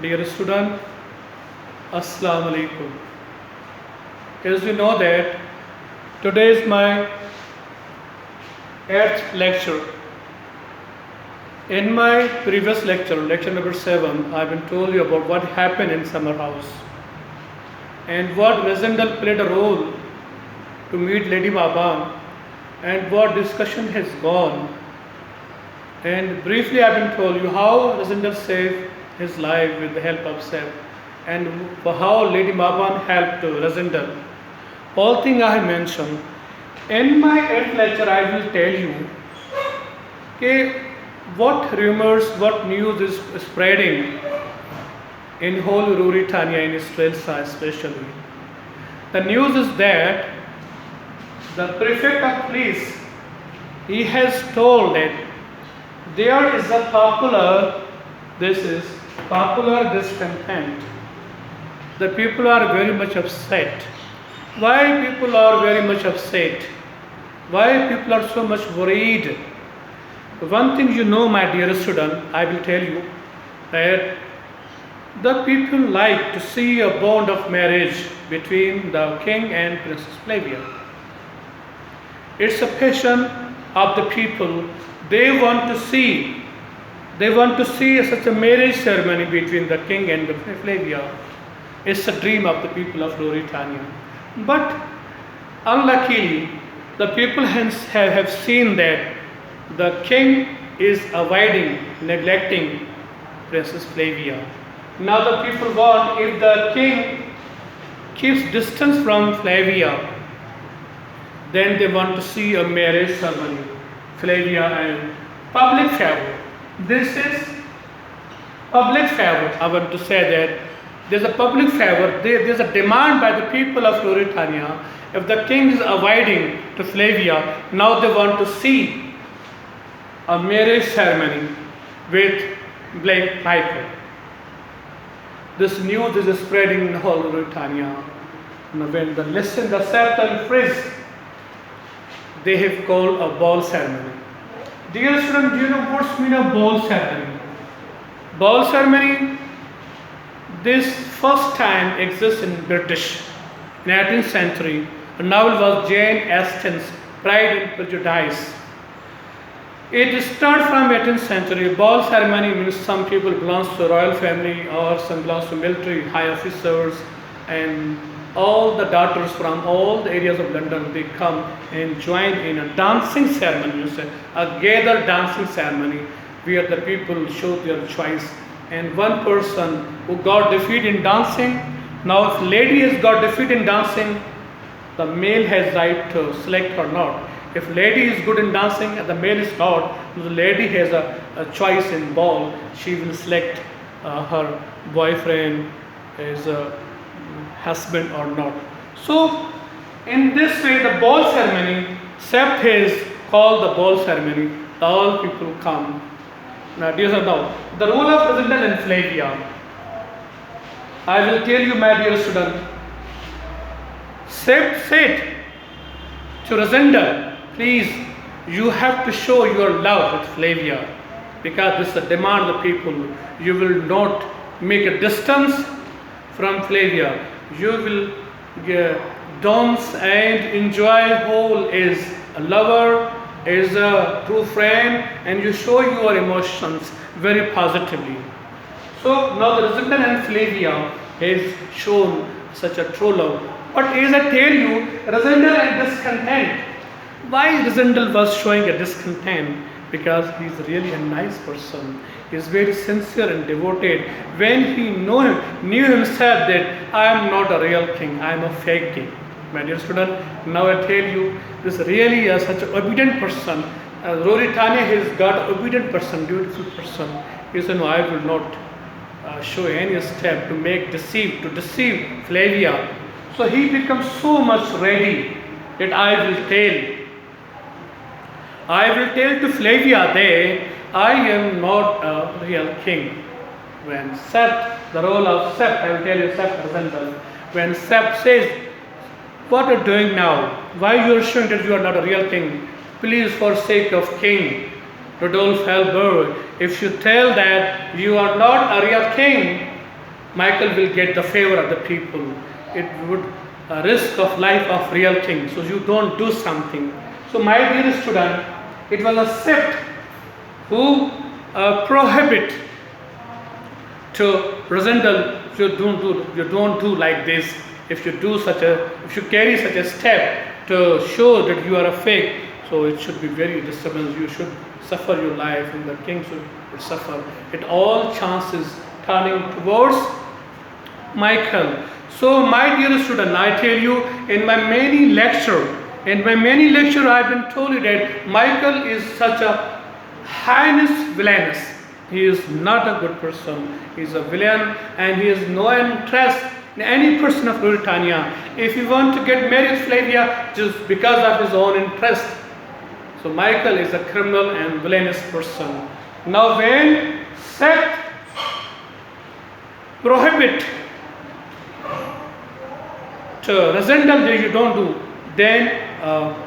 Dear student, Assalamu alaikum. As you know that today is my 8th lecture. In my previous lecture, lecture number 7, I've been told you about what happened in summer house and what Resendal played a role to meet Lady Baban and what discussion has gone. And briefly I've been told you how Resendal saved his life with the help of Seth and how Lady Baban helped Resendal. All things I have mentioned. In my 8th lecture I will tell you what rumors, what news is spreading in whole Ruritania, in Israel especially. The news is that the prefect of police, he has told that there is a popular discontent. The people are very much upset. Why people are very much upset? Why people are so much worried? One thing you know, my dear student, I will tell you that the people like to see a bond of marriage between the king and Princess Flavia. It's a passion of the people. They want to see such a marriage ceremony between the king and the Flavia. It's a dream of the people of Ruritania. But unluckily, the people have seen that the king is avoiding, neglecting Princess Flavia. Now the people want, if the king keeps distance from Flavia, then they want to see a marriage ceremony, Flavia and public favor. This is public favor. I want to say that there's a public favor. There's a demand by the people of Ruritania. If the king is avoiding to Flavia, now they want to see a marriage ceremony with Blake Michael. This news is spreading in whole Ruritania. When the Seth and Frizz, they have called a ball ceremony. Dear students, do you know what's mean of ball ceremony? Ball ceremony, this first time exists in British, 19th century. A novel was Jane Austen's Pride and Prejudice. It starts from 18th century. Ball ceremony means some people belongs to royal family or some belongs to military high officers, and all the daughters from all the areas of London, they come and join in a dancing ceremony, a gathered dancing ceremony where the people show their choice. And one person who got defeated in dancing, now if lady has got defeated in dancing, the male has right to select or not. If lady is good in dancing and the male is not, the lady has a choice in ball. She will select her boyfriend as a husband or not. So in this way, the ball ceremony, Sept is called the ball ceremony. All people come. Now, dear now, the role of Resendal and Flavia. I will tell you, my dear student. Sept said to Resendal, please, you have to show your love with Flavia, because this is the demand of the people. You will not make a distance from Flavia. You will dance and enjoy whole as a lover, as a true friend, and you show your emotions very positively. So now the Resendal and Flavia has shown such a true love. But as I tell you, Resendal and discontent. Why Resendal was showing a discontent? Because he's really a nice person. He's very sincere and devoted. When he knew himself that I am not a real king, I am a fake king. My dear student, now I tell you, this really is such an obedient person. Ruritania has got an obedient person, beautiful person. He said, no, I will not show any step to deceive Flavia. So he becomes so much ready that I will tell to Flavia that I am not a real king. When Sept, the role of Sept, I will tell you Sept Resendal. When Sept says, what are you doing now? Why you are showing that you are not a real king? Please, for sake of King Rodolphe Helberg, if you tell that you are not a real king, Michael will get the favor of the people. It would risk of life of real king. So you don't do something. So my dear student, it was a sect who prohibit to resemble. You don't do like this. If you carry such a step to show that you are a fake, so it should be very disturbance. You should suffer your life, and the king should suffer. It all chances turning towards Michael. So my dear student, I tell you in my many lecture, I've been told you that Michael is such a heinous villainous. He is not a good person. He is a villain, and he has no interest in any person of Britannia. If he want to get married Flavia, just because of his own interest. So Michael is a criminal and villainous person. Now when sect prohibit to Resendal that you don't do, then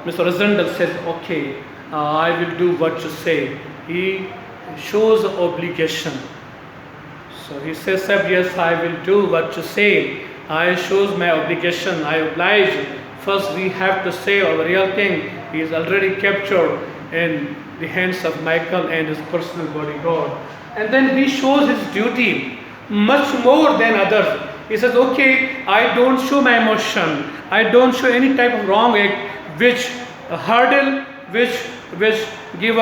Mr. Resendal says, okay, I will do what you say. He shows obligation. So he says, sir, yes, I will do what you say. I shows my obligation. I oblige. First, we have to save our real king. He is already captured in the hands of Michael and his personal bodyguard. And then he shows his duty much more than others. He says, okay, I don't show my emotion. I don't show any type of wrong act which hurdle, which give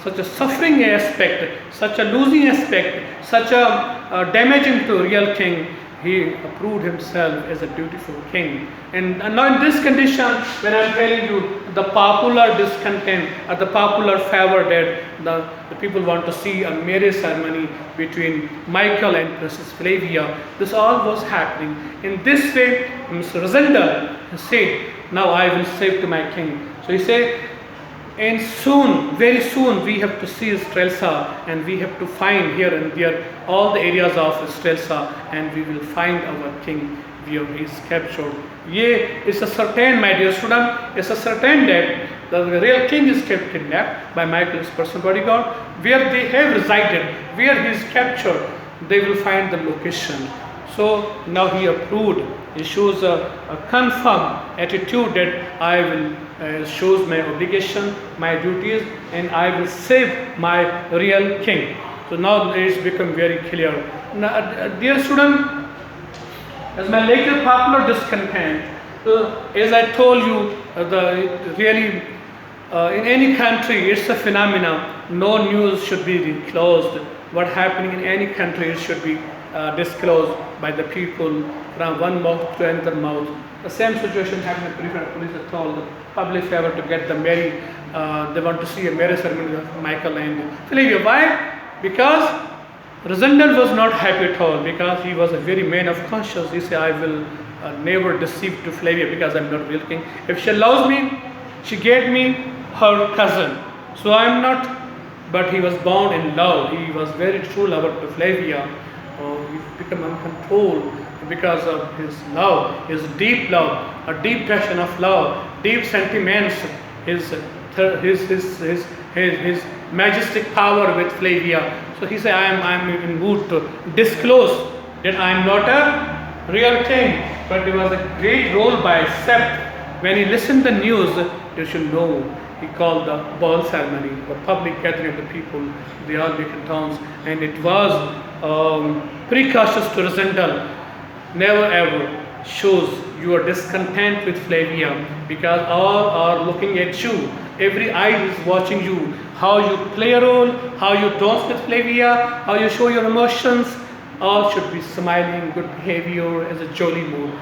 such a suffering aspect, such a losing aspect, such a damaging to real king. He approved himself as a dutiful king. And now in this condition, when I'm telling you the popular discontent or the popular favor that the people want to see a marriage ceremony between Michael and Princess Flavia, this all was happening. In this way, Mr. Resendal said, now I will save to my king. So he said, and soon, very soon, we have to seize Strelsa, and we have to find here and there all the areas of Strelsa, and we will find our king where he is captured. It's a certain, my dear student, it's a certain that the real king is kept kidnapped by Michael's personal bodyguard. Where they have resided, where he is captured, they will find the location. So now he approved. He shows a confirmed attitude that I will shows my obligation, my duties, and I will save my real king. So now it has become very clear. Now, dear student, as my later popular discontent, as I told you, in any country, it's a phenomenon. No news should be closed. What happening in any country, it should be disclosed by the people from one mouth to another mouth. The same situation happened in police are told the public favor to get them married. They want to see a marriage ceremony of Michael and Flavia. Why? Because Resendal was not happy at all, because he was a very man of conscience. He said, I will never deceive to Flavia because I'm not real king. If she loves me, she gave me her cousin. So I'm not, but he was bound in love. He was very true lover to Flavia. He became uncontrolled because of his love, his deep love, a deep passion of love, deep sentiments, his majestic power with Flavia. So he said, I'm in mood to disclose that I'm not a real king, but it was a great role by Sept. When he listened the news, you should know, he called the ball ceremony, the public gathering of the people, they all became towns, and it was precautious to Resendal. Never ever shows you are discontent with Flavia, because all are looking at you. Every eye is watching you. How you play a role, how you dance with Flavia, how you show your emotions. All should be smiling, good behavior, as a jolly mood.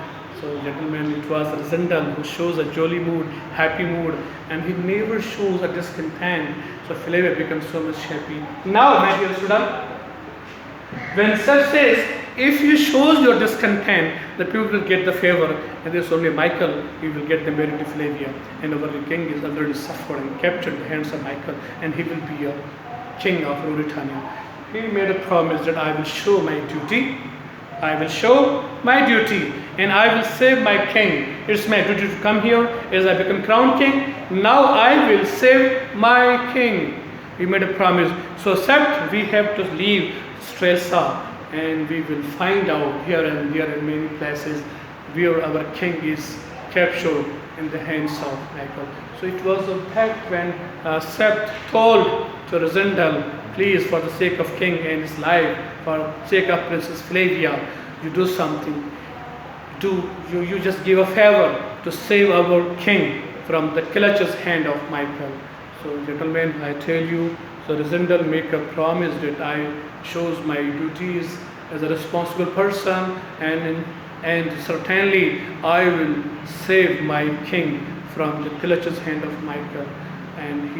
So, gentlemen, it was Resendal who shows a jolly mood, happy mood, and he never shows a discontent. So, Flavia becomes so much happy. Now, my dear student, when Seth says, if you shows your discontent, the people will get the favor, and there's only Michael, he will get the married to Flavia, and our king is already suffered and captured in the hands of Michael, and he will be a king of Ruritania. He made a promise that I will show my duty, and I will save my king. It's my duty to come here as I become crown king. Now I will save my king. He made a promise. So except we have to leave Strelsa and we will find out here and there in many places where our king is captured in the hands of Michael. So it was a fact when Sept told to Rosendal, please, for the sake of king and his life, for the sake of Princess Flavia, you do something. You just give a favor to save our king from the clutches hand of Michael. So gentlemen, I tell you, so Rosendal make a promise that I shows my duties as a responsible person, and certainly I will save my king from the clutches hand of Michael. And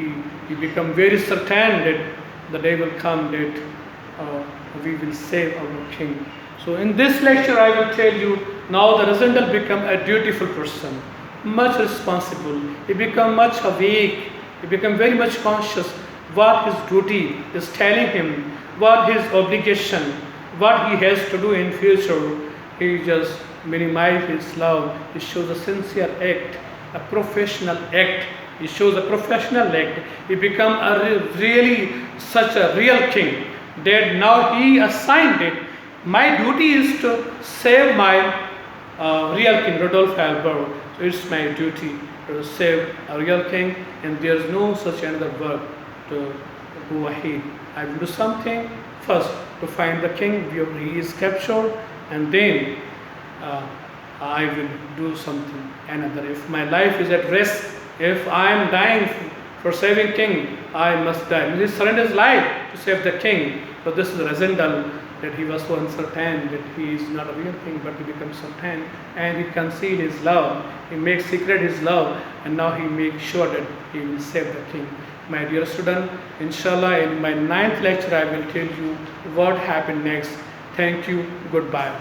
he become very certain that the day will come that we will save our king. So in this lecture I will tell you, now the Rosendal become a dutiful person, much responsible. He become much awake. He become very much conscious what his duty is telling him, what his obligation, what he has to do in future. He just minimize his love. He shows a sincere act, a professional act. He shows a professional act. He become really such a real king that now he assigned it. My duty is to save my real king, Rodolphe Albert. So it's my duty to save a real king, and there is no such another work to go ahead. I will do something first to find the king where he is captured, and then I will do something another. If my life is at risk, if I am dying for saving king, I must die. He surrendered his life to save the king. So this is Rosendal, that he was so uncertain that he is not a real king, but he becomes certain, and he concealed his love. He makes secret his love, and now he makes sure that he will save the king. My dear student, inshallah, in my 9th lecture I will tell you what happened next. Thank you. Goodbye.